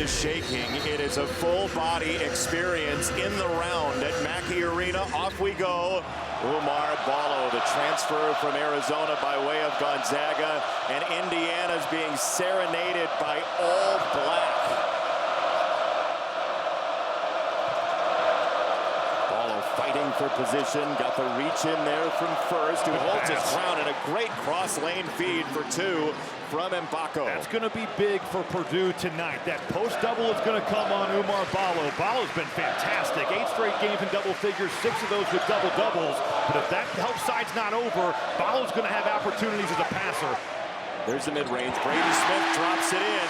is shaking. It is a full-body experience in the round at Mackey Arena. Off we go. Oumar Ballo, the transfer from Arizona by way of Gonzaga, and Indiana's being serenaded by all black. Fighting for position, got the reach in there from first, who holds his ground, and a great cross-lane feed for two from Mbako. That's going to be big for Purdue tonight. That post double is going to come on Oumar Ballo. Ballo's been fantastic. 8 straight games in double figures, 6 of those with double-doubles. But if that help side's not over, Ballo's going to have opportunities as a passer. There's the mid-range. Braden Smith drops it in.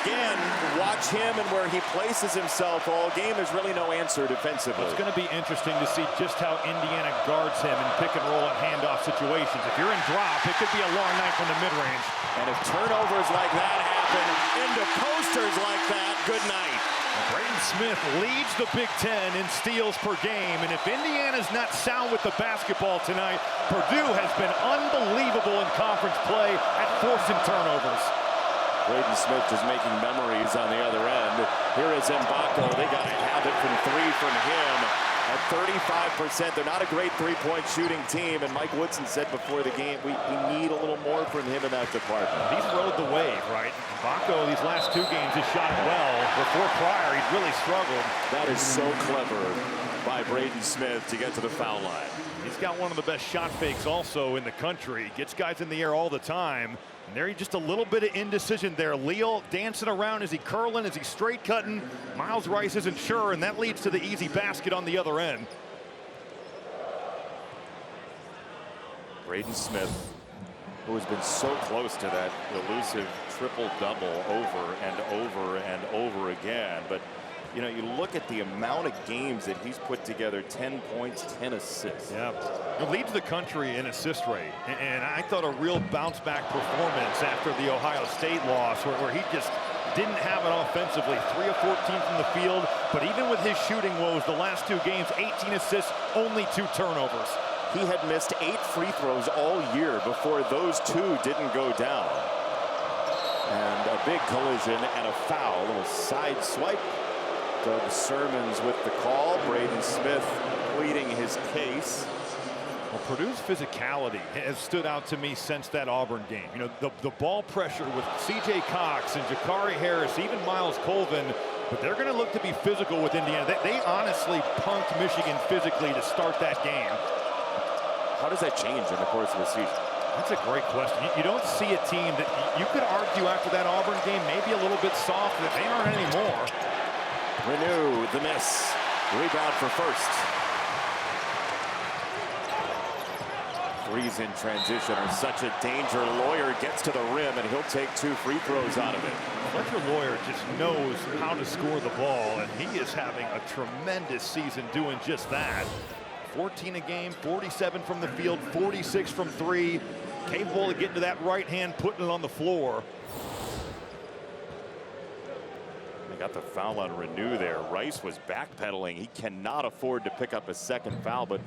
Again, watch him and where he places himself all game. There's really no answer defensively. It's going to be interesting to see just how Indiana guards him in pick-and-roll and handoff situations. If you're in drop, it could be a long night from the mid-range. And if turnovers like that happen into posters like that, good night. Braden Smith leads the Big Ten in steals per game, and if Indiana's not sound with the basketball tonight, Purdue has been unbelievable in conference play at forcing turnovers. Braden Smith just making memories on the other end. Here is Mbako. They got to have it from 3 from him. At 35%, they're not a great three-point shooting team, and Mike Woodson said before the game, we need a little more from him in that department. He's rode the wave, right? Mbako, these last 2 games, has shot well. Before prior, he'd really struggled. That is so clever by Braden Smith to get to the foul line. He's got one of the best shot fakes also in the country. Gets guys in the air all the time. And there, just a little bit of indecision there. Leal dancing around. Is he curling? Is he straight cutting? Miles Rice isn't sure, and that leads to the easy basket on the other end. Braden Smith, who has been so close to that elusive triple-double over and over and over again. But, you know, you look at the amount of games that he's put together, 10 points, 10 assists. Yeah, it leads the country in assist rate. And I thought a real bounce-back performance after the Ohio State loss, where he just didn't have it offensively. 3 of 14 from the field, but even with his shooting woes, the last 2 games, 18 assists, only 2 turnovers. He had missed 8 free throws all year before those 2 didn't go down. And a big collision and a foul, a little side swipe. Doug Sermons with the call. Braden Smith pleading his case. Well, Purdue's physicality has stood out to me since that Auburn game. You know, the ball pressure with C.J. Cox and Jakari Harris, even Miles Colvin, but they're going to look to be physical with Indiana. They honestly punked Michigan physically to start that game. How does that change in the course of the season? That's a great question. You don't see a team that you could argue after that Auburn game maybe a little bit soft, that they aren't anymore. Renew the miss. Rebound for first. Threes in transition are such a danger. Lawyer gets to the rim, and he'll take 2 free throws out of it. Fletcher Lawyer just knows how to score the ball, and he is having a tremendous season doing just that. 14 a game, 47 from the field, 46 from 3. Capable of getting to that right hand, putting it on the floor. They got the foul on Renew there. Rice was backpedaling. He cannot afford to pick up a second foul, but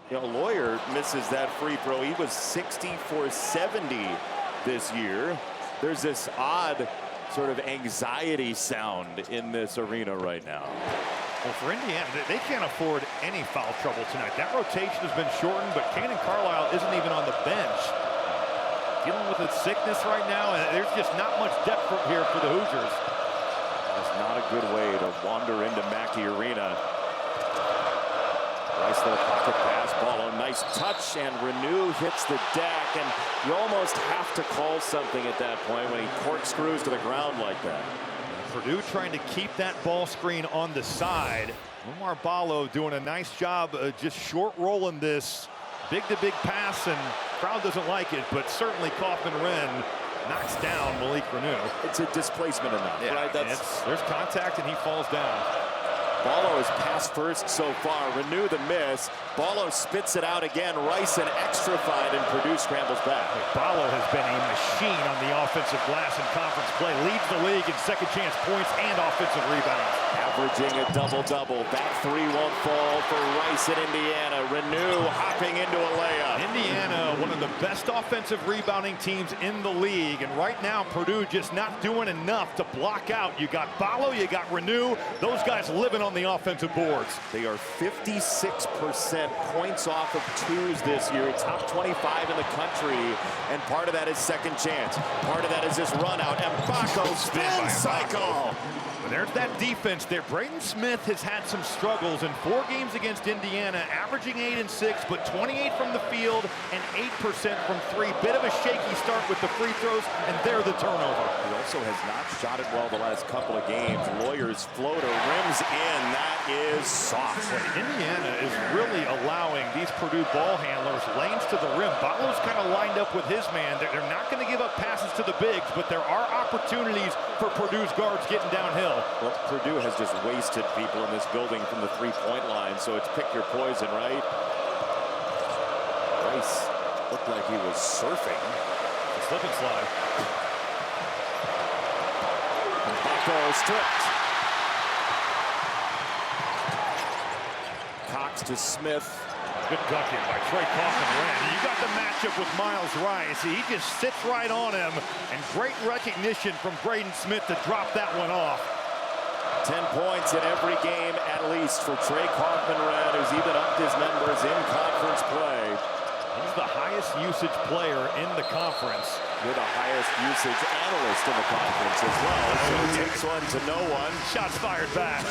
you know, Lawyer misses that free throw. He was 60 for 70 this year. There's this odd sort of anxiety sound in this arena right now. Well, for Indiana, they can't afford any foul trouble tonight. That rotation has been shortened, but Cannon Carlisle isn't even on the bench. Dealing with a sickness right now, and there's just not much depth here for the Hoosiers. That's not a good way to wander into Mackey Arena. Nice little pocket pass, ball, a nice touch, and Renew hits the deck, and you almost have to call something at that point when he corkscrews to the ground like that. Purdue trying to keep that ball screen on the side. Oumar Ballo doing a nice job just short rolling this big-to-big pass, and crowd doesn't like it, but certainly Kaufman Wren knocks down Malik Renew. It's a displacement enough, yeah, right? there's contact, and he falls down. Ballo has passed first so far. Renew the miss. Ballo spits it out again. Rice an extra find, and Purdue scrambles back. Ballo has been a machine on the offensive glass in conference play. Leads the league in second chance points and offensive rebounds. Averaging a double-double. That three won't fall for Rice in Indiana. Renew hopping into a layup. Indiana, one of the best offensive rebounding teams in the league. And right now, Purdue just not doing enough to block out. You got Ballo, you got Renew. Those guys living on the offensive boards. They are 56% points off of twos this year. Top 25 in the country. And part of that is second chance. Part of that is this run out. And Baco spin cycle. There's that defense there. Braden Smith has had some struggles in 4 games against Indiana, averaging 8 and 6, but 28 from the field and 8% from 3. Bit of a shaky start with the free throws, and there the turnover. He also has not shot it well the last couple of games. Lawyer's floater rims in. That is soft. Indiana is really allowing these Purdue ball handlers lanes to the rim. Ballo's kind of lined up with his man. They're not going to give up passes to the bigs, but there are opportunities for Purdue's guards getting downhill. Well, Purdue has just wasted people in this building from the three-point line, so it's pick your poison, right? Rice looked like he was surfing. A slip and slide. And Baco stripped. Cox to Smith. Good ducking by Trey Kaufman. You got the matchup with Miles Rice. He just sits right on him, and great recognition from Braden Smith to drop that one off. 10 points in every game at least for Trey Kaufman-Red, who's even upped his numbers in conference play. He's the highest usage player in the conference. You're the highest usage analyst in the conference as well. So it takes one to know one. Shots fired back.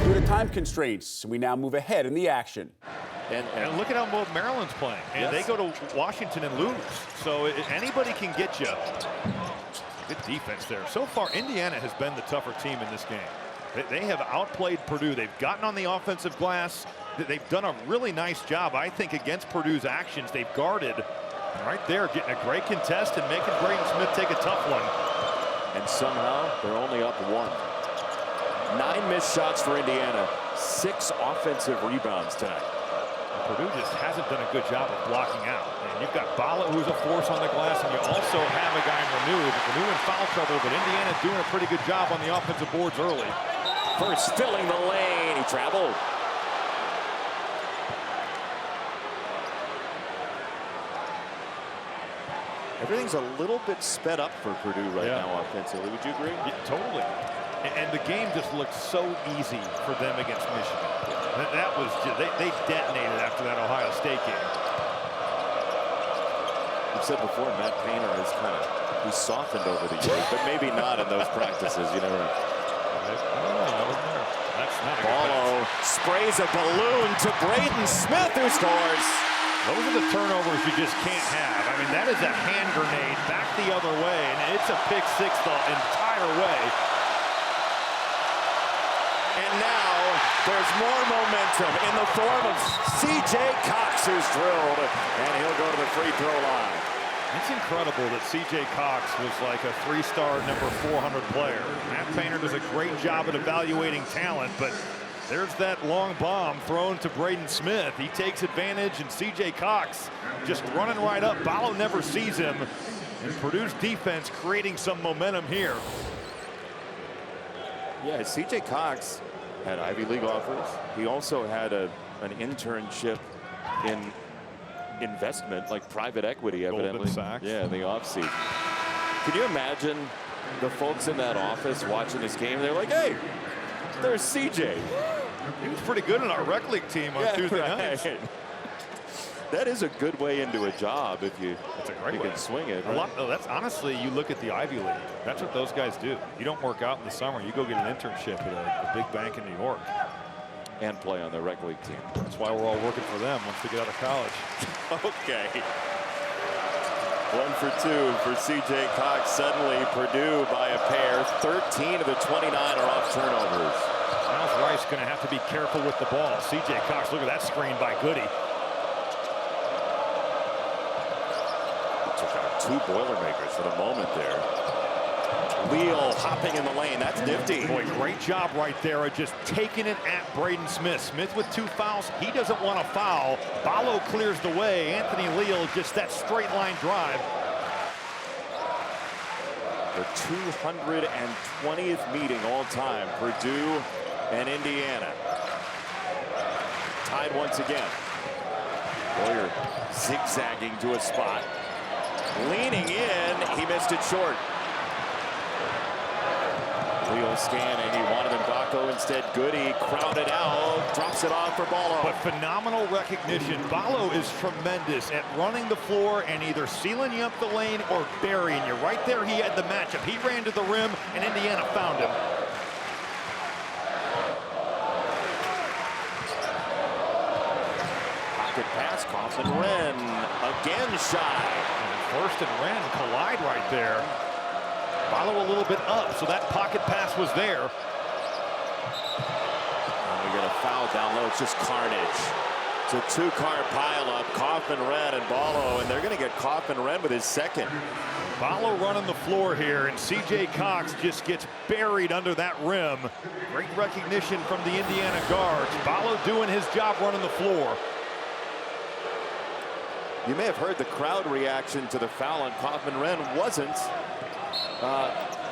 Due to time constraints, we now move ahead in the action. And look at how both Maryland's playing. And yes, they go to Washington and lose. So anybody can get you. Good defense there. So far, Indiana has been the tougher team in this game. They have outplayed Purdue. They've gotten on the offensive glass. They've done a really nice job, I think, against Purdue's actions. They've guarded right there, getting a great contest and making Braden Smith take a tough one. And somehow, they're only up 1. 9 missed shots for Indiana. 6 offensive rebounds tonight. Purdue just hasn't done a good job of blocking out. And you've got Ballo, who's a force on the glass, and you also have a guy in Renew in foul trouble, but Indiana doing a pretty good job on the offensive boards early. First filling the lane. He traveled. Everything's a little bit sped up for Purdue right now offensively. Would you agree? Yeah, totally. And the game just looked so easy for them against Michigan. That was just, they detonated after that Ohio State game. You've said before, Matt Painter has he's softened over the years, but maybe not in those practices. You never. That's not. Ballo sprays a balloon to Braden Smith, who scores. Those are the turnovers you just can't have. I mean, that is a hand grenade back the other way, and it's a pick 6 the entire way. And now there's more momentum in the form of C.J. Cox, who's drilled, and he'll go to the free throw line. It's incredible that C.J. Cox was like a 3-star number 400 player. Matt Painter does a great job at evaluating talent, but there's that long bomb thrown to Braden Smith. He takes advantage, and C.J. Cox just running right up. Ballo never sees him, and Purdue's defense creating some momentum here. Yeah, C.J. Cox had Ivy League offers. He also had an internship in investment, like private equity, evidently. Goldman Sachs. Yeah, in the offseason. Can you imagine the folks in that office watching this game? They're like, hey, there's C.J. He was pretty good in our rec league team on Tuesday nights. That is a good way into a job if you, can swing it. Right? That's honestly, you look at the Ivy League. That's what those guys do. You don't work out in the summer. You go get an internship at a big bank in New York. And play on the rec league team. That's why we're all working for them once we get out of college. Okay. 1 for 2 for C.J. Cox. Suddenly Purdue by a pair. 13 of the 29 are off turnovers. Miles Rice going to have to be careful with the ball. C.J. Cox, look at that screen by Goody. Took out two Boilermakers for the moment there. Leal hopping in the lane. That's nifty. Boy, great job right there of just taking it at Braden Smith. Smith with 2 fouls. He doesn't want to foul. Ballo clears the way. Anthony Leal just that straight line drive. The 220th meeting all time. Purdue and Indiana. Tied once again. Boyer zigzagging to a spot. Leaning in. He missed it short. Leal scanning. He wanted Mbako instead. Goody crowded out. Drops it off for Ballo. But phenomenal recognition. Ballo is tremendous at running the floor and either sealing you up the lane or burying you. Right there, he had the matchup. He ran to the rim, and Indiana found him. Pocket pass. Coffin-Wren again shy. First and Wren collide right there. Ballo a little bit up, so that pocket pass was there. And we get a foul down low. It's just carnage. It's a two-car pileup. Coffin-Wren and Ballo, and they're going to get Coffin-Wren with his second. Ballo running the floor here, and C.J. Cox just gets buried under that rim. Great recognition from the Indiana guards. Ballo doing his job running the floor. You may have heard the crowd reaction to the foul on Coffin-Wren wasn't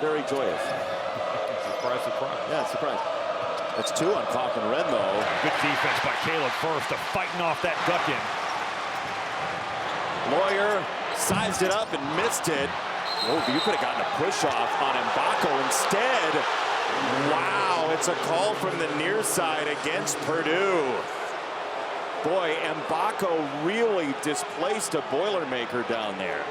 very joyous. Surprise, surprise. Yeah, surprise. That's 2 on Coffin-Wren, though. Good defense by Caleb First of fighting off that duck-in. Lawyer sized it up and missed it. Oh, you could have gotten a push-off on Mbako instead. Wow, it's a call from the near side against Purdue. Boy, Mbako really displaced a Boilermaker down there.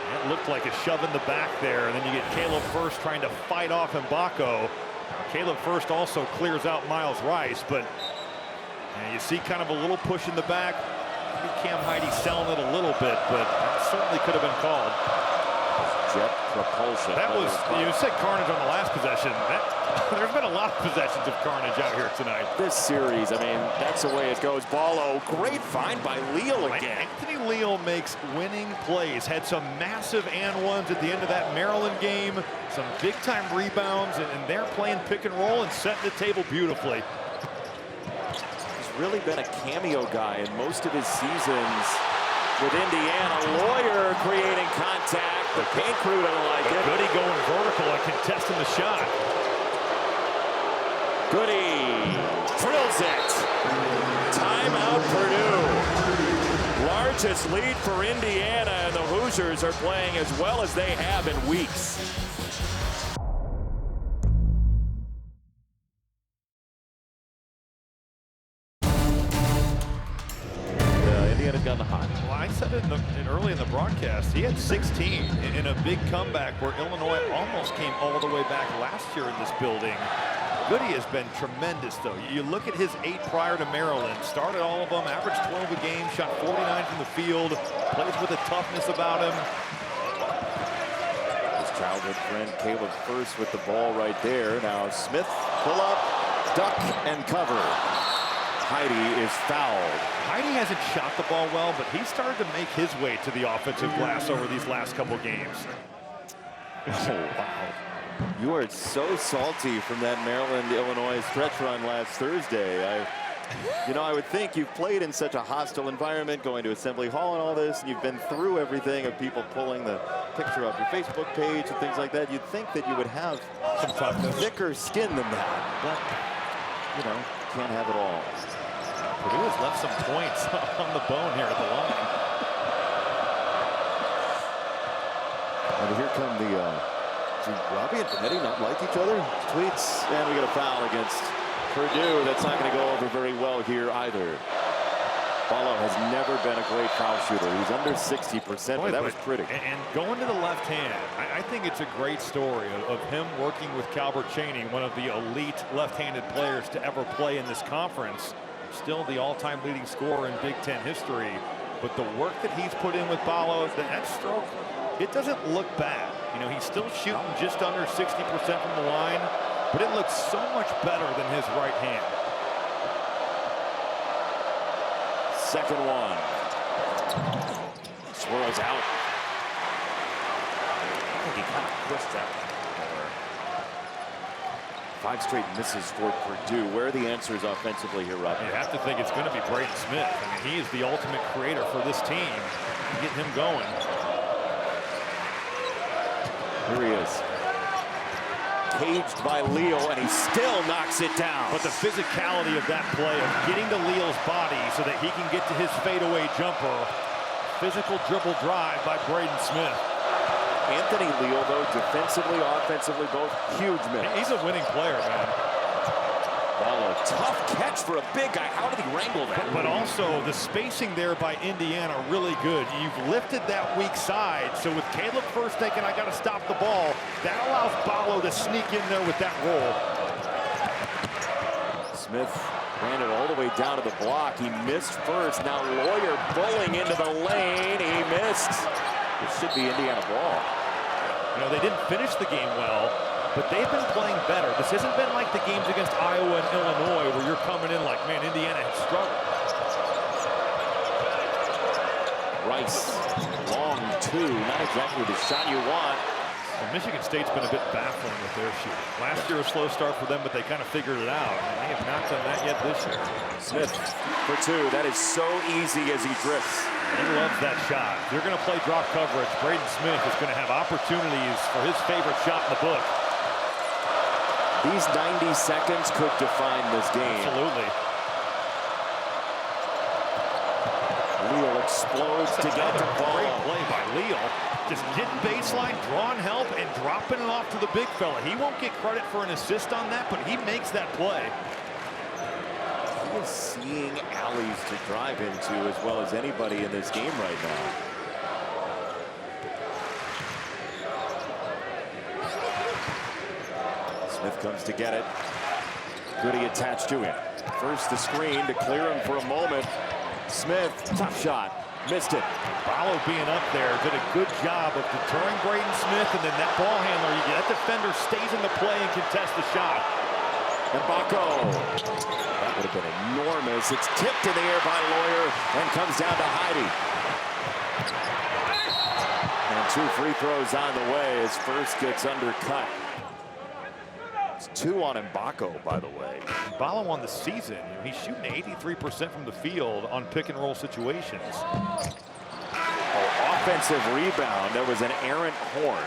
It looked like a shove in the back there, and then you get Caleb First trying to fight off Mbako. Caleb First also clears out Miles Rice, but you see kind of a little push in the back. Maybe Cam Heide selling it a little bit, but it certainly could have been called. Jet propulsion. That was, you said carnage on the last possession. There's been a lot of possessions of carnage out here tonight. This series, I mean, that's the way it goes. Ballo, great find by Leal again. Anthony Leal makes winning plays. Had some massive and ones at the end of that Maryland game. Some big-time rebounds, and they're playing pick and roll and setting the table beautifully. He's really been a cameo guy in most of his seasons with Indiana. Lawyer creating contact. The paint crew doesn't like it. Goody going vertical and contesting the shot. Goody drills it. Timeout Purdue. Largest lead for Indiana, and the Hoosiers are playing as well as they have in weeks. Indiana's gotten hot. Well, I said it early in the broadcast. He had 16 in a big comeback where Illinois almost came all the way back last year in this building. Goody has been tremendous, though. You look at his 8 prior to Maryland. Started all of them, averaged 12 a game, shot 49 from the field, plays with a toughness about him. His childhood friend Caleb First with the ball right there. Now Smith, pull up, duck, and cover. Heide is fouled. Heide hasn't shot the ball well, but he started to make his way to the offensive glass over these last couple games. Oh, wow. You are so salty from that Maryland-Illinois stretch run last Thursday. I would think you've played in such a hostile environment, going to Assembly Hall and all this, and you've been through everything of people pulling the picture off your Facebook page and things like that. You'd think that you would have some toughness, thicker skin than that, but, can't have it all. Purdue has left some points on the bone here at the line. And here come do Robbie and Benetti not like each other? Tweets, and we get a foul against Purdue. That's not going to go over very well here either. Ballo has never been a great foul shooter. He's under 60%, but that was pretty. And going to the left hand, I think it's a great story of him working with Calbert Chaney, one of the elite left-handed players to ever play in this conference. Still the all-time leading scorer in Big Ten history. But the work that he's put in with Ballo, that stroke, it doesn't look bad. He's still shooting just under 60% from the line, but it looks so much better than his right hand. Second one. Swirls out. like he kind of pushed that more. 5 straight misses for Purdue. Where are the answers offensively here, Rob? You have to think it's going to be Braden Smith. I mean, he is the ultimate creator for this team. Get him going. Here he is. Caged by Leal, and he still knocks it down. But the physicality of that play, of getting to Leal's body so that he can get to his fadeaway jumper. Physical dribble drive by Braden Smith. Anthony Leal, though, defensively, offensively, both huge men. He's a winning player, man. Ball, a tough catch for a big guy. How did he wrangle that? But also, the spacing there by Indiana really good. You've lifted that weak side, so with Caleb first thinking, I got to stop the ball, that allows Ballo to sneak in there with that roll. Smith ran it all the way down to the block. He missed first. Now Lawyer bowling into the lane. He missed. This should be Indiana ball. You know, they didn't finish the game well, but they've been playing better. This hasn't been like the games against Iowa and Illinois where you're coming in like, man, Indiana has struggled. Rice, long 2, not exactly the shot you want. Well, Michigan State's been a bit baffling with their shooting. Last year a slow start for them, but they kind of figured it out. And they have not done that yet this year. Smith for 2. That is so easy as he drifts. He loves that shot. If you're going to play drop coverage, Braden Smith is going to have opportunities for his favorite shot in the book. These 90 seconds could define this game. Absolutely. Leal explodes to get the ball. Great play by Leal. Just getting baseline, drawing help, and dropping it off to the big fella. He won't get credit for an assist on that, but he makes that play. He is seeing alleys to drive into as well as anybody in this game right now. Smith comes to get it. Goody attached to him. First the screen to clear him for a moment. Smith, tough shot, missed it. Ballo being up there did a good job of deterring Braden Smith, and then that ball handler, that defender stays in the play and contests the shot. And Bacco. That would have been enormous. It's tipped in the air by Lawyer and comes down to Heide. And 2 free throws on the way as first gets undercut. It's 2 on Mbako, by the way. Ballo on the season, he's shooting 83% from the field on pick and roll situations. Oh, offensive rebound. There was an errant horn.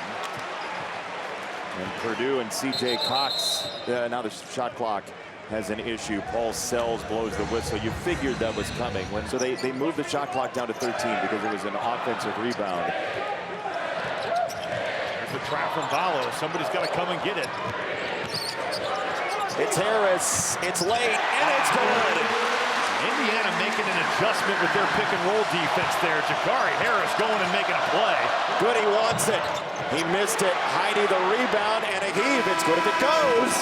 And Purdue and C.J. Cox, now the shot clock has an issue. Paul Sells blows the whistle. You figured that was coming. So they moved the shot clock down to 13 because it was an offensive rebound. There's the trap from Ballo. Somebody's got to come and get it. It's Harris. It's late, and it's good. Indiana making an adjustment with their pick and roll defense there. Jakari Harris going and making a play. Goody wants it. He missed it. Heide the rebound and a heave. It's good if it goes.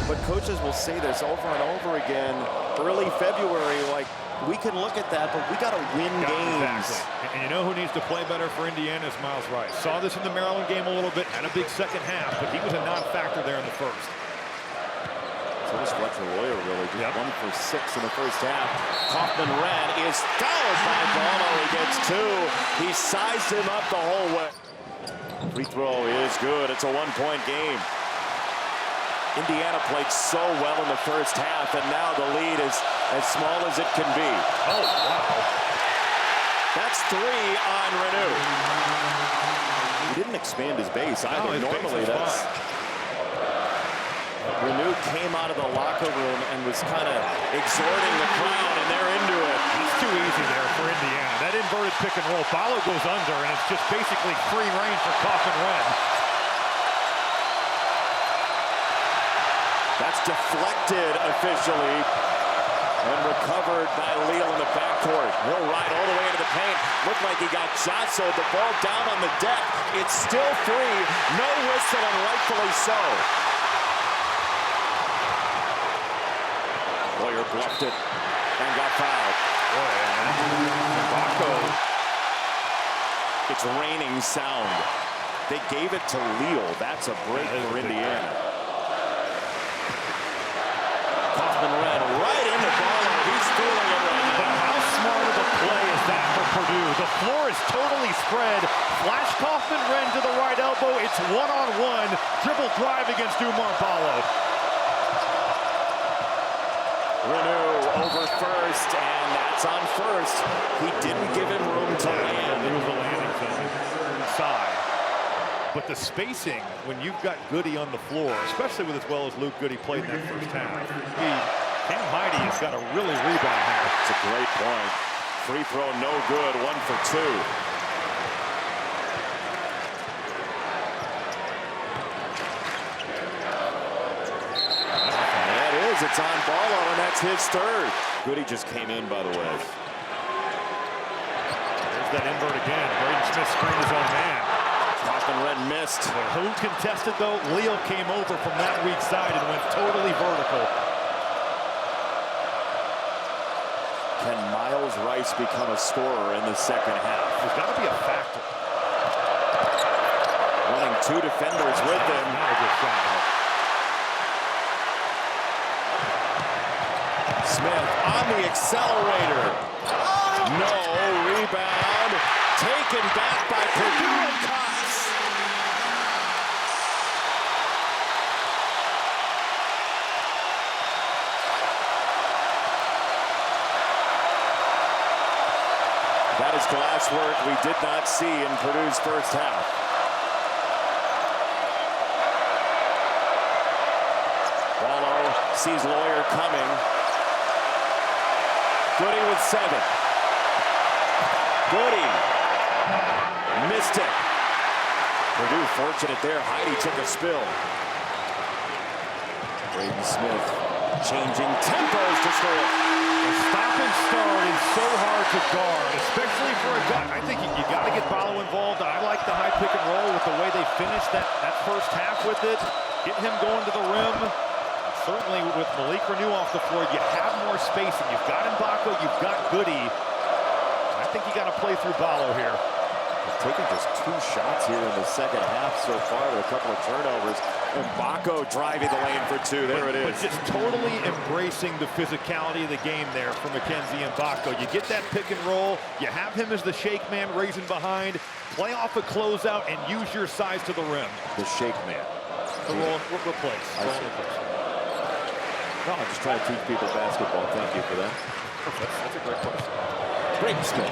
But coaches will say this over and over again. Early February, like, we can look at that, but we got to win games. Exactly. And you know who needs to play better for Indiana is Miles Rice. Saw this in the Maryland game a little bit, had a big second half, but he was a non-factor there in the first. So this Fletcher Lawyer really just 1 for 6 in the first half. Kaufman-Renn is fouled by Ballo. He gets 2. He sized him up the whole way. Free throw is good. It's a 1-point game. Indiana played so well in the first half, and now the lead is as small as it can be. Oh, wow. That's 3 on Renew. He didn't expand his base either. No, normally that's... Renew came out of the locker room and was kind of exhorting the crowd, and they're into it. It's too easy there for Indiana. That inverted pick and roll. Ballo goes under, and it's just basically free reign for Kaufman-Renn. That's deflected officially and recovered by Leal in the backcourt. He'll ride all the way into the paint. Looked like he got jostled. The ball down on the deck. It's still free. No whistle, and rightfully so. Lawyer bluffed it and got fouled. Boy, Mbako. It's raining sound. They gave it to Leal. That's a break for Indiana. spread. Flash Kaufman-Renn to the right elbow. It's one-on-one. Dribble drive against Umar Ballo. Renew over first, and that's on first. He didn't give him room to land. It was a landing zone inside. But the spacing, when you've got Goody on the floor, especially with as well as Luke Goody played in that first half, Cam Heide has got to really rebound here. It's a great point. Free throw no good, 1 for 2. That is, it's on Ballo, and that's his third. Goody just came in, by the way. There's that invert again. Braden Smith screened his own man. Kaufman-Renn missed. Who contested, though? Leo came over from that weak side and went totally vertical. Can Miles Rice become a scorer in the second half? There's got to be a factor. Running 2 defenders with him. Not a good shot. Smith on the accelerator. No rebound. Taken back by Purdue and Cox. That is glass work we did not see in Purdue's first half. Ballo sees Lawyer coming. Goody with 7. Goody missed it. Purdue fortunate there. Heide took a spill. Braden Smith changing tempos to score. The stop and start is so hard to guard, especially for a guy. I think you got to get Ballo involved. I like the high pick and roll with the way they finished that first half with it. Get him going to the rim. Certainly with Malik Renew off the floor, you have more spacing. You've got Mbako, you've got Goody. I think you got to play through Ballo here. They've taken just 2 shots here in the second half so far with a couple of turnovers. Mbako driving the lane for 2. There it is. But just totally embracing the physicality of the game there for Mackenzie Mbako. You get that pick and roll. You have him as the shake man raising behind. Play off a closeout and use your size to the rim. The shake man. The roll replace. No, I'm just trying to teach people basketball. Thank you for that. That's a great question. Braden Smith.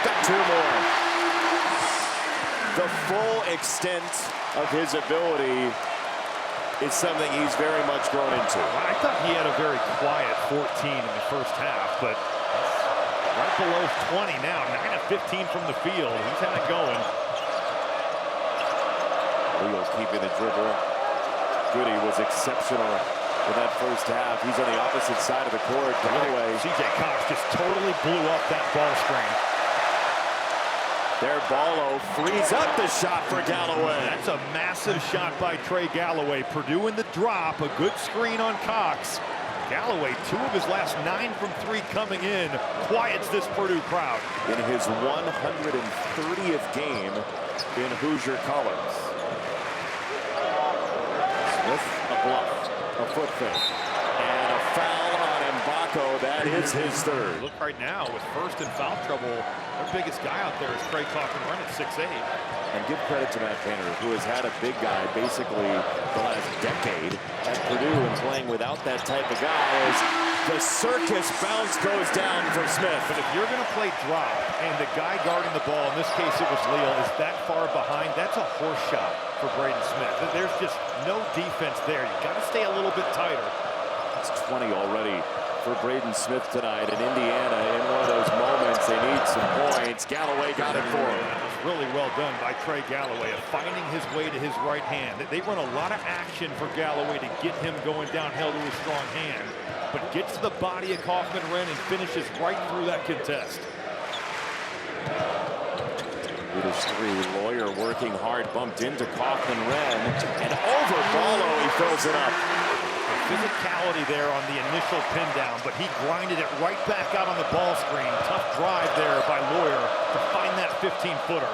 Got 2 more. The full extent of his ability is something he's very much grown into. I thought he had a very quiet 14 in the first half, but right below 20 now. 9 of 15 from the field. He's had it going. Leo keeping the dribble. Goody was exceptional in that first half. He's on the opposite side of the court. Galloway. C.J. Cox just totally blew up that ball screen. There, Ballo frees up the shot for Galloway. That's a massive shot by Trey Galloway. Purdue in the drop. A good screen on Cox. Galloway, 2 of his last 9 from 3 coming in. Quiets this Purdue crowd. In his 130th game in Hoosier colors. Smith, a bluff, a foot fake, and a foul on Mbako. That is his third. Look right now with first and foul trouble. Their biggest guy out there is Trey Kaufman-Renn at 6'8". And give credit to Matt Painter, who has had a big guy basically the last decade at Purdue, and playing without that type of guy as the circus bounce goes down for Smith. But if you're going to play drop and the guy guarding the ball, in this case it was Leo, is that far behind, that's a horse shot for Braden Smith. There's just no defense there. You got to stay a little bit tighter. It's 20 already for Braden Smith tonight, and Indiana in one of those moments they need some points. Galloway got it for him. That was really well done by Trey Galloway of finding his way to his right hand. They run a lot of action for Galloway to get him going downhill to his strong hand, but gets to the body of Kaufman-Renn and finishes right through that contest. It is 3. Lawyer working hard, bumped into Kaufman-Renn, and over Ballo, he fills it up. Physicality there on the initial pin down, but he grinded it right back out on the ball screen. Tough drive there by Lawyer to find that 15-footer.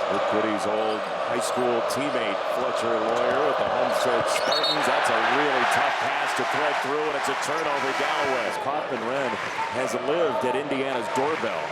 With Goody's old high school teammate, Fletcher Lawyer at the Homestead Spartans. That's a really tough pass to thread through, and it's a turnover. Galloway. Kaufman-Renn has lived at Indiana's doorbell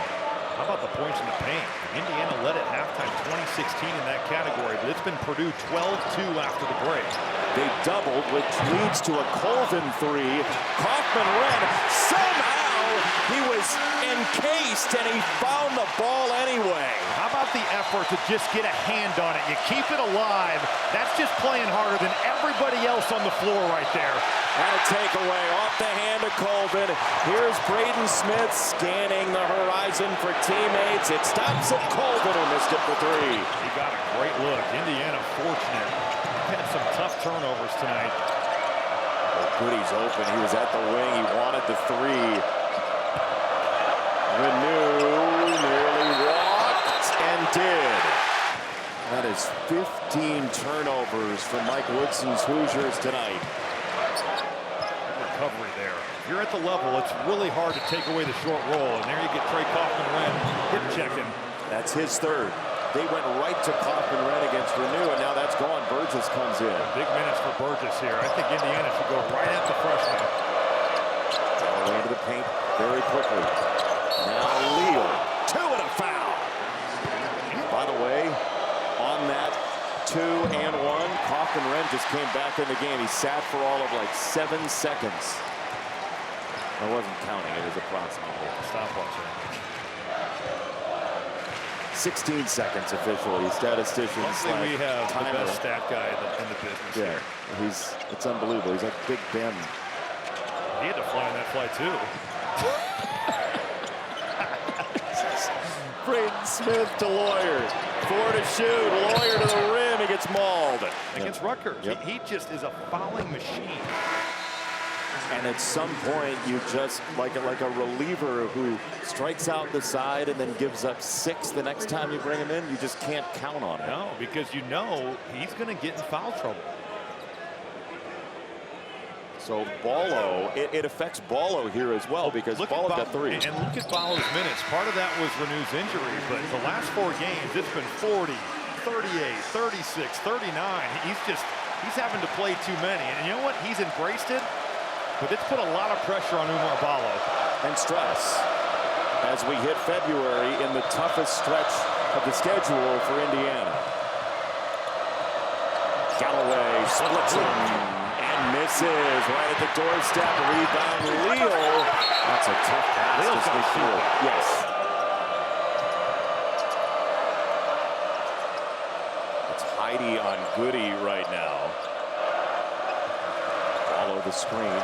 How about the points in the paint? Indiana led at halftime 2016 in that category, but it's been Purdue 12-2 after the break. They doubled, which leads to a Colvin three. Kaufman-Renn, somehow he was encased and he found the ball anyway. How about the effort to just get a hand on it? You keep it alive. That's just playing harder than everybody else on the floor right there. And a takeaway off the hand of Colvin. Here's Braden Smith scanning the horizon for teammates. It stops at Colvin, who missed it for three. He got a great look. Indiana fortunate. Had some tough turnovers tonight. Oh, Goody's open. He was at the wing. He wanted the three. Renew nearly walked and did. That is 15 turnovers for Mike Woodson's Hoosiers tonight. Recovery there. If you're at the level, it's really hard to take away the short roll. And there you get Trey Kaufman-Renn hip checking. That's his third. They went right to Kaufman-Renn against Renew, and now that's gone. Burgess comes in. Big minutes for Burgess here. I think Indiana should go right at the freshman. All the way into the paint very quickly. Now Leal, two and a foul. By the way, on that 2 and 1, Kaufman-Renn just came back in the game. He sat for all of like 7 seconds. I wasn't counting, it was approximately. Stopwatch. 16 seconds officially. Statisticians Luckily, we have timer. the best stat guy in the business here. It's unbelievable. He's like Big Ben. He had to fly on that flight too. Braden Smith to Lawyer. 4 to shoot. Lawyer to the rim. He gets mauled. Against Rutgers. Yep. He just is a fouling machine. And at some point, you just, like a reliever who strikes out the side and then gives up 6 the next time you bring him in, you just can't count on it. No, because you know he's going to get in foul trouble. So Ballo, it affects Ballo here as well because Ballo got 3. And look at Ballo's minutes. Part of that was Renew's injury, but the last 4 games, it's been 40, 38, 36, 39. He's having to play too many. And you know what? He's embraced it. But it's put a lot of pressure on Oumar Ballo. And stress as we hit February in the toughest stretch of the schedule for Indiana. Galloway splits him and misses right at the doorstep. Rebound, Leal. That's a tough pass to sneak through. Yes. It's Heidi on Goody right now. Follow the screen.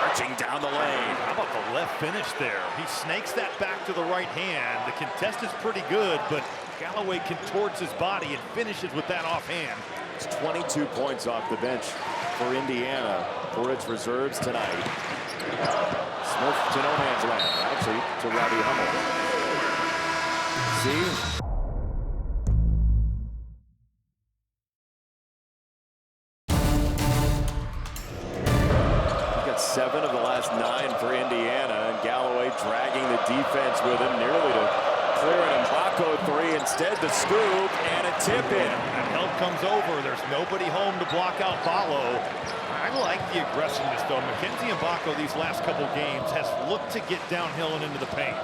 Marching down the lane. How about the left finish there? He snakes that back to the right hand. The contest is pretty good, but Galloway contorts his body and finishes with that offhand. It's 22 points off the bench for Indiana for its reserves tonight. Smith to no man's land. Actually, to Robbie Hummel. See? He got 7 of the last 9 for Indiana, and Galloway dragging the defense with him nearly to clear an Mbako 3. Instead, the scoop and a tip in. And help comes over. There's nobody home to block out Ballo. I like the aggressiveness, though. Mackenzie Mbako these last couple games has looked to get downhill and into the paint.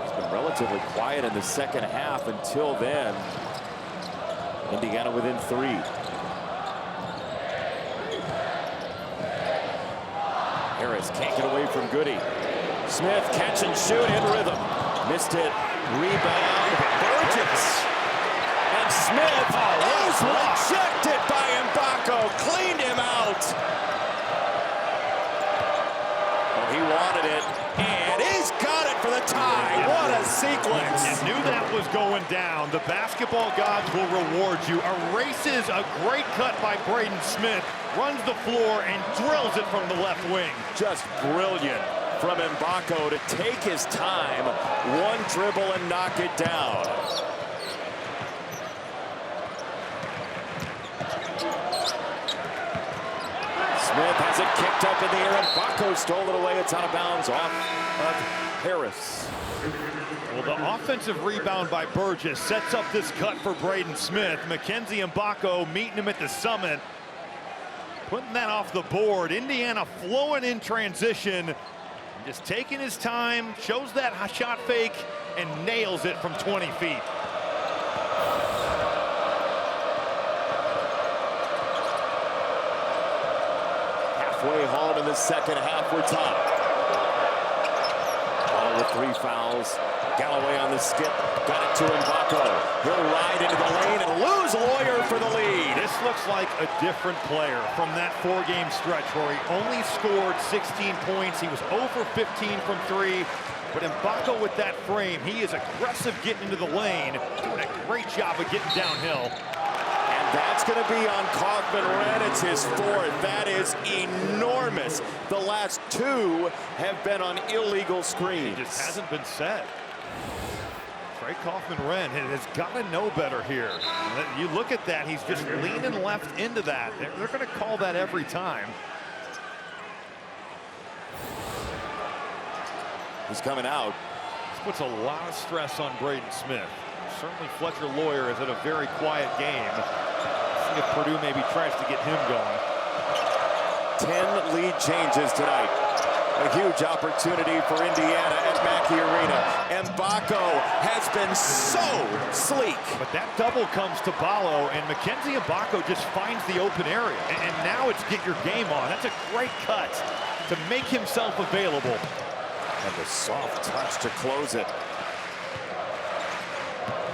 It's been relatively quiet in the second half until then. Indiana within 3. Harris can't get away from Goody. Smith catch and shoot in rhythm. Missed it. Rebound. Burgess. And Smith is rejected by Mbako. Cleaned him out. Oh, he wanted it. And he's got it for the tie. What a sequence. You knew that was going down. The basketball gods will reward you. Erases a great cut by Braden Smith. Runs the floor and drills it from the left wing. Just brilliant from Mbako to take his time, 1 dribble and knock it down. Smith has it kicked up in the air. Mbako stole it away. It's out of bounds off of Harris. Well, the offensive rebound by Burgess sets up this cut for Braden Smith. Mackenzie Mbako meeting him at the summit. Putting that off the board. Indiana flowing in transition. Just taking his time, shows that shot fake, and nails it from 20 feet. Halfway home in the second half, we're tied. Ball with 3 fouls. Galloway on the skip, got it to Mbako. He'll ride into the lane and lose Lawyer for the lead. This looks like a different player from that 4-game stretch where he only scored 16 points. He was over 15 from 3. But Mbako with that frame, he is aggressive getting into the lane, doing a great job of getting downhill. And that's going to be on Kaufman-Renn. It's his 4th. That is enormous. The last 2 have been on illegal screens. It just hasn't been set. Trey Kaufman-Renn has got to know better here. You look at that, he's just leaning left into that. They're going to call that every time. He's coming out. This puts a lot of stress on Braden Smith. Certainly Fletcher Lawyer is in a very quiet game. See if Purdue maybe tries to get him going. 10 lead changes tonight. A huge opportunity for Indiana at Mackey Arena. Mbako has been so sleek. But that double comes to Ballo, and Mackenzie Mbako just finds the open area. And now it's get your game on. That's a great cut to make himself available. And the soft touch to close it.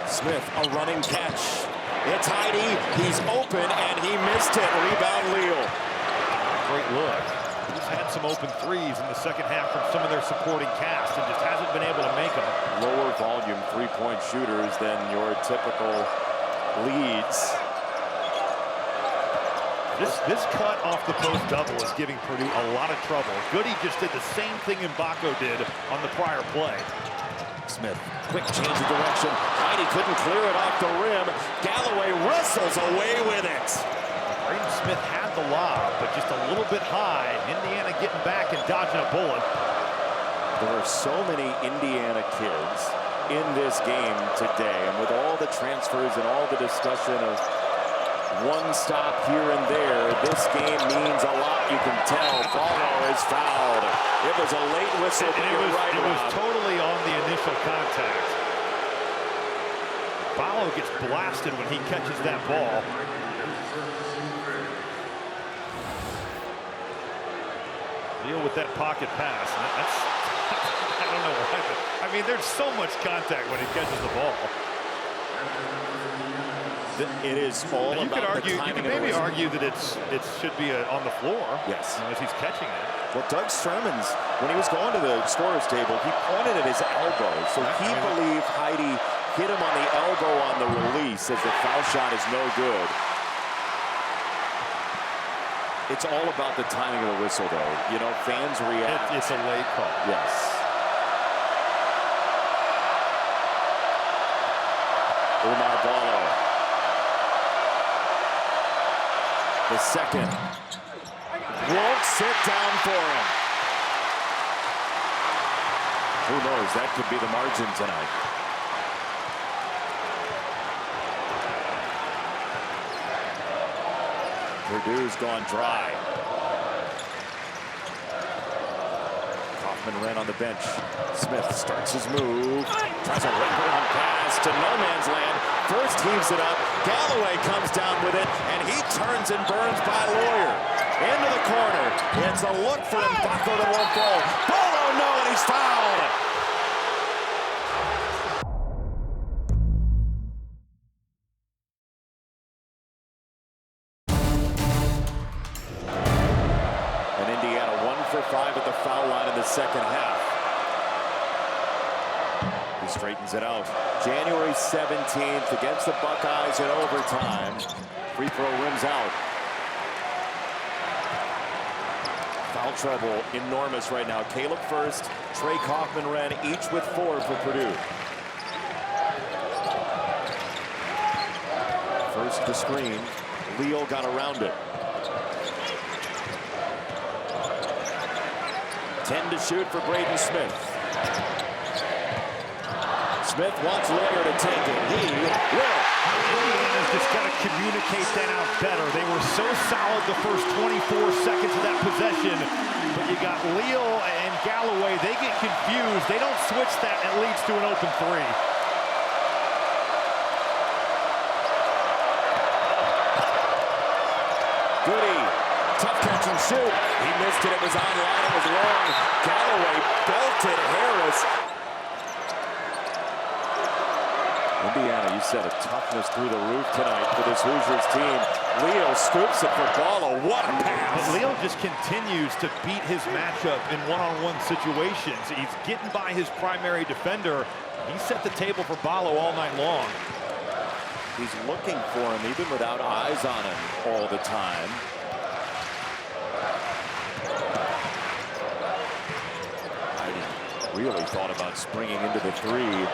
Smith, a running catch. It's Heide. He's open, and he missed it. Rebound, Leal. Great look. He's had some open threes in the second half from some of their supporting cast and just hasn't been able to make them. Lower volume three-point shooters than your typical leads. This cut off the post double is giving Purdue a lot of trouble. Goody just did the same thing Mbako did on the prior play. Smith, quick change of direction. Heide couldn't clear it off the rim. Galloway wrestles away with it. Braden Smith had the lob, but just a little bit high. Indiana getting back and dodging a bullet. There are so many Indiana kids in this game today, and with all the transfers and all the discussion of one stop here and there, this game means a lot, you can tell. Ballo is fouled. It was a late whistle, but you're right. It was totally on the initial contact. Ballo gets blasted when he catches that ball. Deal with that pocket pass. That's I don't know what happened. I mean, there's so much contact when he catches the ball. It is all you about could argue, the timing. You could maybe argue that it should be on the floor. Yes. As he's catching it. Well, Doug Sturman's, when he was going to the scorer's table, he pointed at his elbow. So he believed Heide hit him on the elbow on the release, as the foul shot is no good. It's all about the timing of the whistle, though. You know, fans react. It's a late call. Yes. Umar Ballo. The second. Won't sit down for him. Who knows? That could be the margin tonight. Purdue's gone dry. Kaufman-Renn on the bench. Smith starts his move. Tries a wraparound pass to no man's land. First heaves it up. Galloway comes down with it, and he turns and burns by Lawyer. Into the corner. It's a look for Mbako that won't fall. Ballo, no, and he's fouled. And Indiana 1 for 5 at the foul line in the second half. He straightens it out. January 17th against the Buckeyes in overtime. Free throw rims out. Foul trouble enormous right now. Caleb first, Trey Kaufman-Renn, each with 4 for Purdue. First the screen. Leal got around it. 10 to shoot for Braden Smith. Smith wants Lawyer to take it. He will. Indiana's just got to communicate that out better. They were so solid the first 24 seconds of that possession, but you got Leal and Galloway. They get confused. They don't switch that, and it leads to an open three. Goody, tough catch and shoot. He missed it. It was online. It was long. Galloway belted Harris. Indiana, you said a toughness through the roof tonight for this Hoosiers team. Leo scoops it for Ballo. What a pass! Leo just continues to beat his matchup in one-on-one situations. He's getting by his primary defender. He set the table for Ballo all night long. He's looking for him even without eyes on him all the time. Heidi really thought about springing into the three.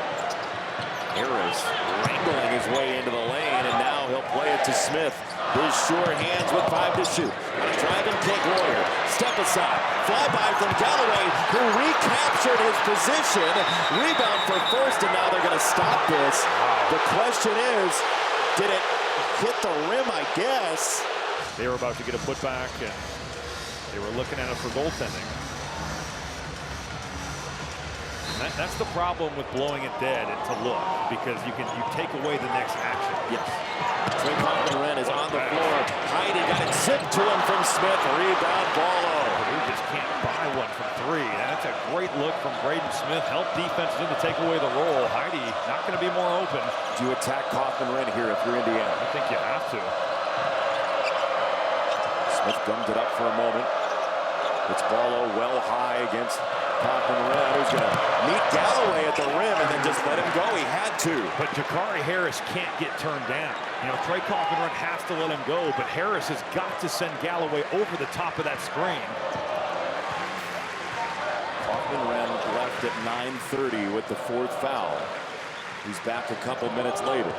Harris wrangling his way into the lane, and now he'll play it to Smith. His sure hands with 5 to shoot. Drive and kick Lawyer. Step aside. Fly by from Galloway, who recaptured his position. Rebound for first, and now they're going to stop this. The question is, did it hit the rim, I guess? They were about to get a putback, and they were looking at it for goaltending. That's the problem with blowing it dead to look, because you take away the next action. Yes. Trey Cochran is on the floor. Heidi got it zipped to him from Smith. Rebound, Ballo. Purdue just can't buy one from 3. That's a great look from Braden Smith. Help defenses in to take away the roll. Heidi not going to be more open. Do you attack Cochran here if you're Indiana? I think you have to. Smith gummed it up for a moment. It's Ballo well high against Cochran, who's going to meet Galloway at the rim and then just let him go. He had to. But Jakari Harris can't get turned down. You know, Trey Cochran has to let him go, but Harris has got to send Galloway over the top of that screen. Cochran left at 9:30 with the 4th foul. He's back a couple minutes later.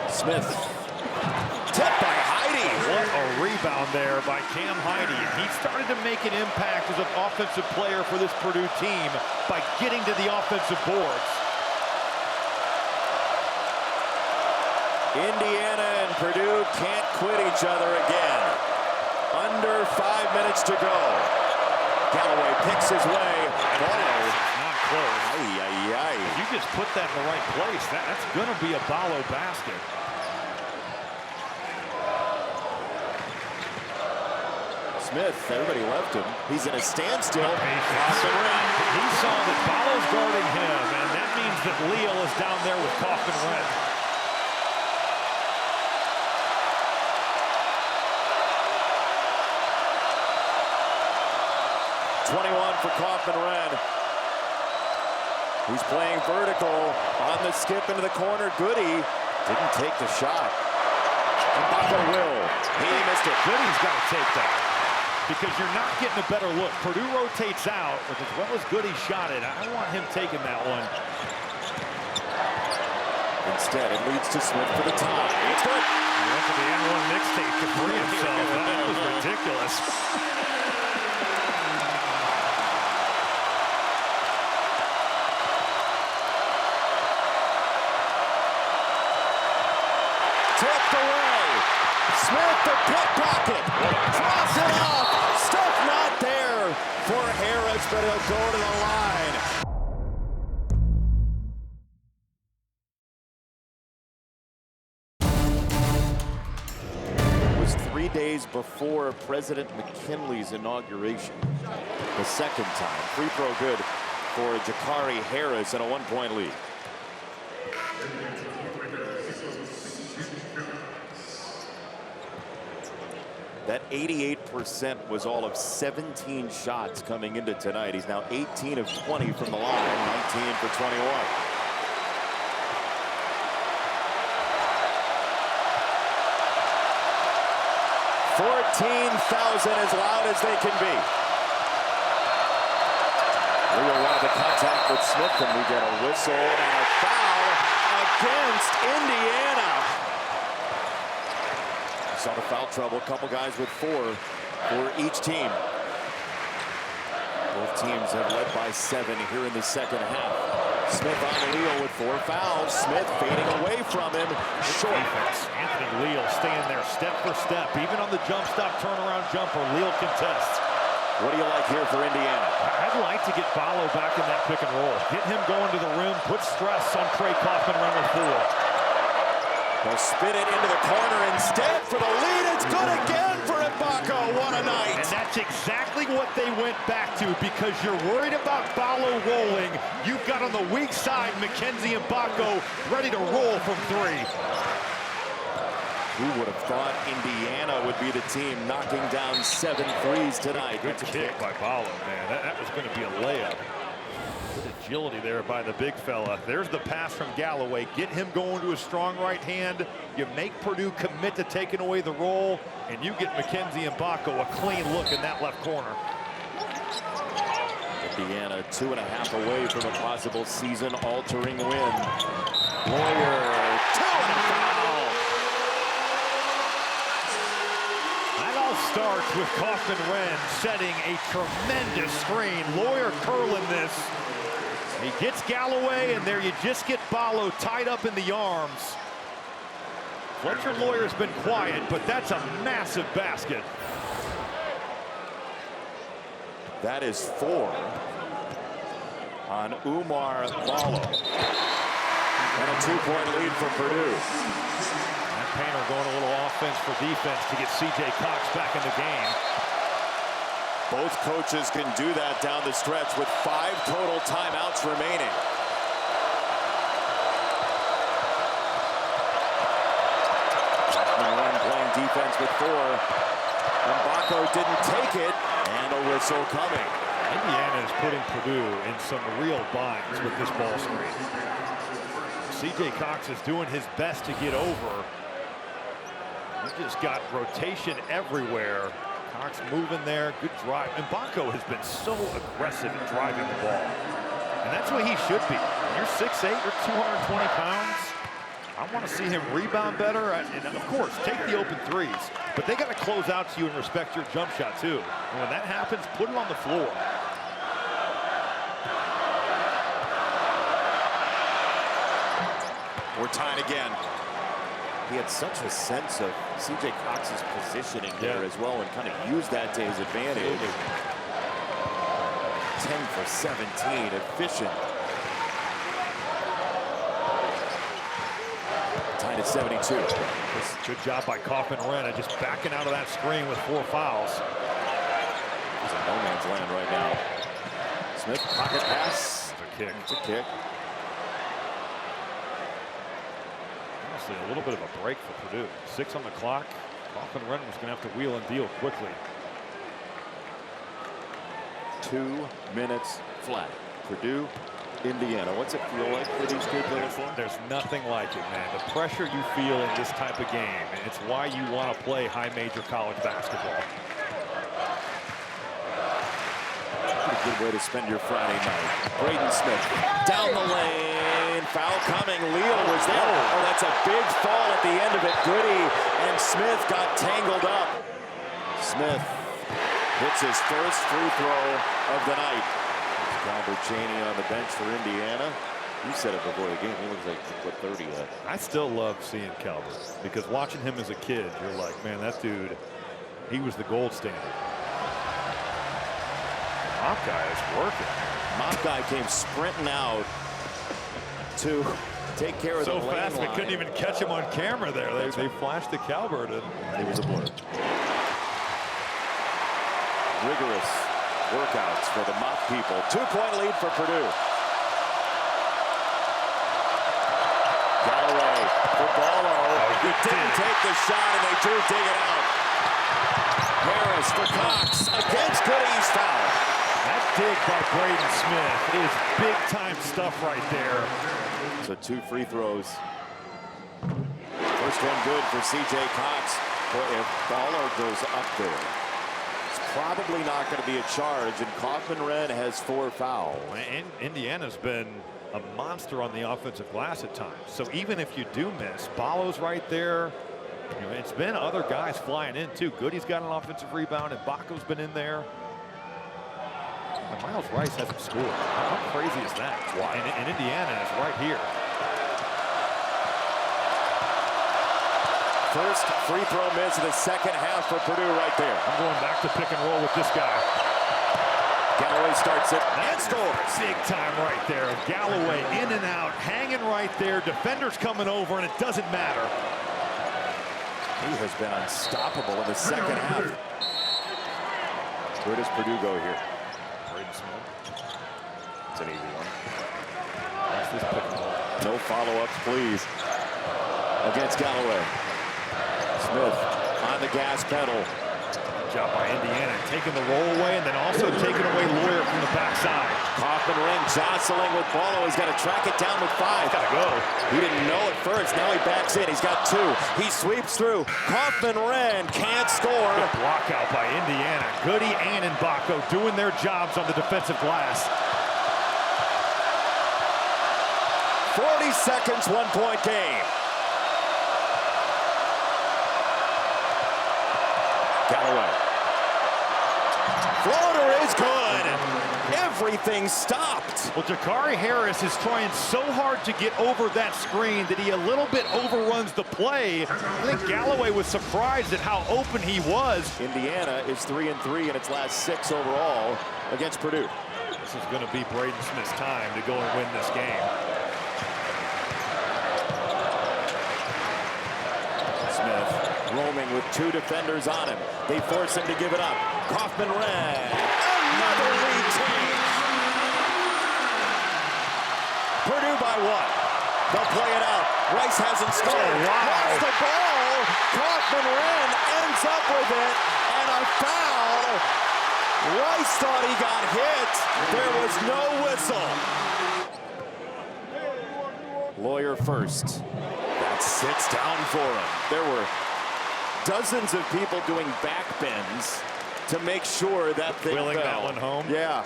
Smith. Tipped by Heidi. What a rebound there by Cam Heidi. He started to make an impact as an offensive player for this Purdue team by getting to the offensive boards. Indiana and Purdue can't quit each other again. Under 5 minutes to go. Galloway picks his way. Ballo. Not close. Ay, ay, ay. If you just put that in the right place, that's going to be a Ballo basket. Smith, everybody left him. He's in a standstill. He saw that Ballo's guarding him, and that means that Leal is down there with Cochran. 21 for Cochran. He's playing vertical on the skip into the corner. Goody didn't take the shot. Mbaka will. He missed it. Goody's got to take that, because you're not getting a better look. Purdue rotates out, but as well as Goody shot it, I want him taking that one. Instead, it leads to Smith for the tie. It's good. He went to the N1 mixtape to free himself. That was ridiculous. Tipped away. Smith, the pickpocket. Drops it off. Stuff not there for Harris, but he'll go to the line. It was 3 days before President McKinley's inauguration. The second time. Free throw good for Jakari Harris and a 1-point lead. That 88% was all of 17 shots coming into tonight. He's now 18 of 20 from the line, 19 for 21. 14,000 as loud as they can be. Leo wanted to contact with Smith, and we get a whistle and a foul against Indiana. Saw the foul trouble, a couple guys with 4 for each team. Both teams have led by 7 here in the second half. Smith on Leal with 4 fouls. Smith fading away from him. Short. Defense. Anthony Leal staying there step for step. Even on the jump stop turnaround jumper, Leal contests. What do you like here for Indiana? I'd like to get Ballo back in that pick and roll. Get him going to the rim, put stress on Trey Kaufman running 4. They'll spin it into the corner instead for the lead. It's good again for Mbako. What a night. And that's exactly what they went back to, because you're worried about Ballo rolling. You've got on the weak side Mackenzie Mbako ready to roll from 3. Who would have thought Indiana would be the team knocking down 7 threes tonight? Good kick by Ballo, man. That was going to be a layup. Good agility there by the big fella. There's the pass from Galloway. Get him going to a strong right hand. You make Purdue commit to taking away the roll, and you get Mackenzie Mbako a clean look in that left corner. Indiana 2.5 away from a possible season-altering win. Lawyer, 2 and a foul. That all starts with Kaufman-Renn setting a tremendous screen. Lawyer curling this. He gets Galloway, and there you just get Ballo tied up in the arms. Fletcher Lawyer's been quiet, but that's a massive basket. That is 4 on Umar Ballo. And a 2-point lead for Purdue. That Painter going a little offense for defense to get C.J. Cox back in the game. Both coaches can do that down the stretch with 5 total timeouts remaining. Kaufman-Renn playing defense with 4. Mbako didn't take it, and a whistle coming. Indiana is putting Purdue in some real binds with this ball screen. C.J. Cox is doing his best to get over. We just got rotation everywhere. Cox moving there, good drive. Mbako has been so aggressive in driving the ball. And that's what he should be. When you're 6'8", you're 220 pounds. I want to see him rebound better. And of course, take the open threes. But they got to close out to you and respect your jump shot, too. And when that happens, put it on the floor. We're tied again. He had such a sense of C.J. Cox's positioning there as well, and kind of used that to his advantage. 10 for 17, efficient. Tied at 72. Good job by Kaufman-Renn, just backing out of that screen with 4 fouls. He's in no man's land right now. Smith, pocket pass. It's a kick. It's a kick. A little bit of a break for Purdue. 6 on the clock. Kaufman-Renn was going to have to wheel and deal quickly. 2 minutes flat. Purdue, Indiana. What's it feel like for these kids? There's nothing like it, man. The pressure you feel in this type of game, and it's why you want to play high major college basketball. Pretty good way to spend your Friday night. Braden Smith down the lane. Foul coming. Leal was there. Oh, that's a big fall at the end of it. Goody and Smith got tangled up. Smith hits his first free throw of the night. Calvert Chaney on the bench for Indiana. You said it before the game. He looks like he put 30 up. I still love seeing Calvert, because watching him as a kid, you're like, man, that dude, he was the gold standard. Mop guy is working. Mop guy came sprinting out to take care of the lane fast we line. couldn't even catch him on camera there. They flashed to Calvert, and it was a blur. Rigorous workouts for the Mop people. 2-point lead for Purdue. Galloway for Ballo. He didn't take the shot, and they do dig it out. Harris for Cox against Goody's foul. that dig by Braden Smith is big-time stuff right there. So 2 free throws. First one good for C.J. Cox. Boy, if Ballo goes up there, it's probably not going to be a charge, and Kaufman-Renn has 4 fouls. And Indiana's been a monster on the offensive glass at times. So even if you do miss, Ballo's right there. You know, it's been other guys flying in too. Goody's got an offensive rebound, and Baco's been in there. And Miles Rice hasn't scored. How crazy is that? Why? And Indiana is right here. First free throw miss of the second half for Purdue right there. I'm going back to pick and roll with this guy. Galloway starts it and scores. Big time right there. Galloway in and out, hanging right there. Defenders coming over, and it doesn't matter. He has been unstoppable in the second half. Where does Purdue go here? Braden Smith. It's an easy one. That's this pick and roll. No follow-ups, please. Against Galloway. Smith on the gas pedal. Good job by Indiana, taking the roll away and then also taking away Lawyer from the backside. Kaufman-Renn jostling with Bolo. He's got to track it down with 5. Gotta go. He didn't know it first. Now he backs in. He's got 2. He sweeps through. Kaufman-Renn can't score. Good block out by Indiana. Goody and Mbako doing their jobs on the defensive glass. 40 seconds, 1-point game. Galloway. Floater is good. Everything stopped. Well, Jakari Harris is trying so hard to get over that screen that he a little bit overruns the play. I think Galloway was surprised at how open he was. Indiana is 3-3 in its last 6 overall against Purdue. This is going to be Braden Smith's time to go and win this game. Smith roaming with 2 defenders on him. They force him to give it up. Kaufman-Renn. Another lead change. Purdue by 1. They'll play it out. Rice hasn't scored. Oh, wow. Lost the ball. Kaufman-Renn ends up with it. And a foul. Rice thought he got hit. There was no whistle. Lawyer first. That sits down for him. There were dozens of people doing back bends to make sure that they Willing fell. that one home. Yeah.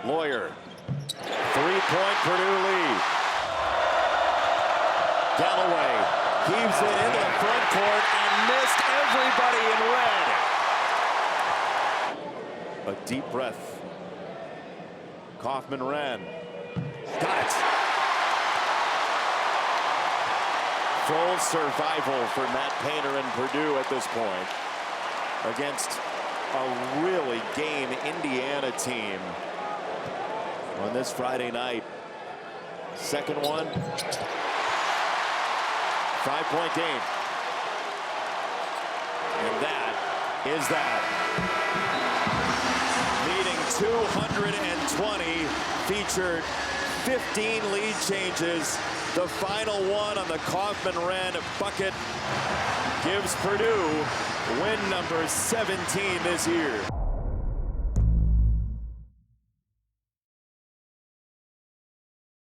Lawyer. 3-point Purdue lead. Galloway heaves it into the front court and missed everybody in red. A deep breath. Kaufman-Renn. Got it. Full survival for Matt Painter and Purdue at this point against a really game Indiana team on this Friday night. Second one. 5-point game. And that is that. Leading 220, featured 15 lead changes. The final one on the Kaufman-Renn bucket gives Purdue win number 17 this year.